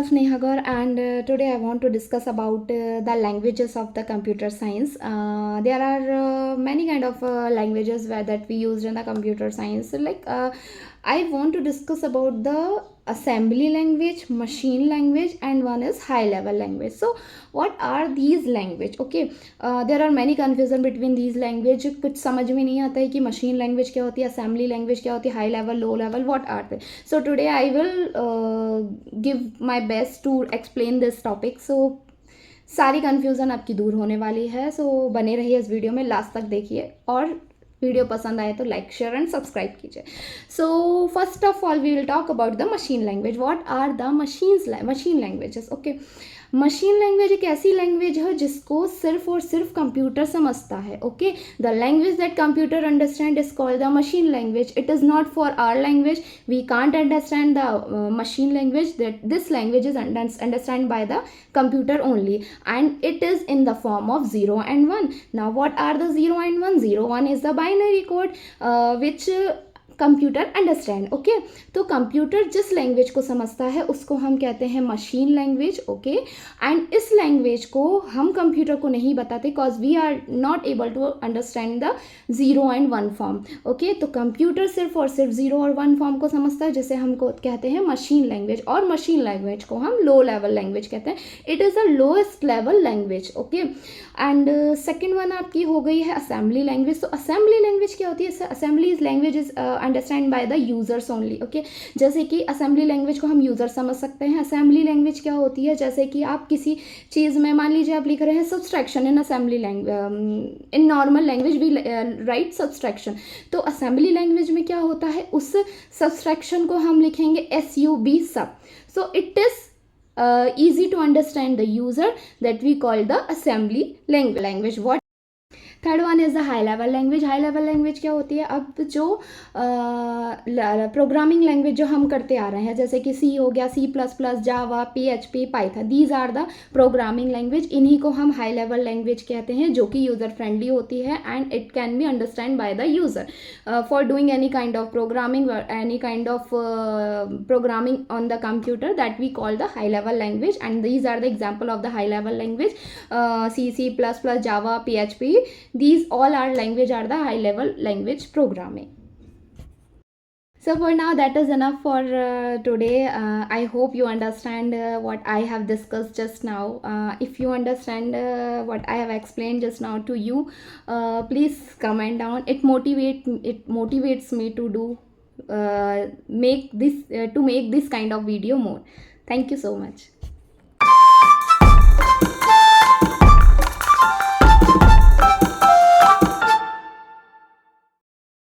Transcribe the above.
myself Neha Gaur, and today I want to discuss about the languages of the computer science. There are many kind of languages that we use in the computer science. I want to discuss about the assembly language, machine language, and one is high level language. So what are these language? Okay, there are many confusion between these language. कुछ समझ में नहीं आता है कि machine language क्या होती है, assembly language क्या होती है, high level, low level, what are they? So today I will give my best to explain this topic. So सारी कन्फ्यूज़न आपकी दूर होने वाली है. सो बने रहिए इस वीडियो में, लास्ट तक देखिए, और वीडियो पसंद आए तो लाइक शेयर एंड सब्सक्राइब कीजिए. So first of all we will talk about the machine language. What are the machine languages? Okay, machine language एक ऐसी लैंग्वेज है जिसको सिर्फ और सिर्फ कंप्यूटर समझता है. Okay, the language that computer understand is called the machine language. It is not for our language. We can't understand the machine language. That this language is understand by the computer only, and it is in the form of 0 and 1. Now what are the 0 and 1? 0 1 is the binary code which computer understand. Okay, तो computer जिस language को समझता है उसको हम कहते हैं machine language. Okay, and इस लैंग्वेज को हम कंप्यूटर को नहीं बताते because we are not able to understand the 0 and 1 form. Okay, तो कंप्यूटर सिर्फ और सिर्फ 0 और 1 फॉर्म को समझता है, जिसे हमको कहते हैं मशीन लैंग्वेज, और मशीन लैंग्वेज को हम लो लेवल लैंग्वेज कहते हैं. It is the lowest level language. Okay, and second one आपकी हो गई है असेंबली लैंग्वेज. तो असेंबली लैंग्वेज क्या होती है? Assembly language is understand by the users only. Okay, जैसे कि असेंबली लैंग्वेज को हम यूजर समझ सकते हैं. असेंबली लैंग्वेज क्या होती है? जैसे कि आप किसी चीज़ में, मान लीजिए आप लिख रहे हैं subtraction in assembly language, in normal language we write subtraction. तो असेंबली लैंग्वेज में क्या होता है? उस सब्सट्रैक्शन को हम लिखेंगे SUB सब. So it is easy to understand the user, that we call the assembly language. What third one is the high level language. High level language क्या होती है? अब जो प्रोग्रामिंग लैंग्वेज जो हम करते आ रहे हैं, जैसे कि सी हो गया, C++, Java, PHP, Python, these are the programming language. इन्हीं को हम हाई लेवल लैंग्वेज कहते हैं, जो कि यूज़र फ्रेंडली होती है and it can be understand by the user for doing any kind of programming, any kind of programming on the computer, that we call the high level language. And these are the example of the high level language. C++, Java, PHP, these all are language are the high level language programming. So for now that is enough for today. I hope you understand what I have discussed just now. If you understand what I have explained just now to you, please comment down. It motivates me to do make this kind of video more. Thank you so much.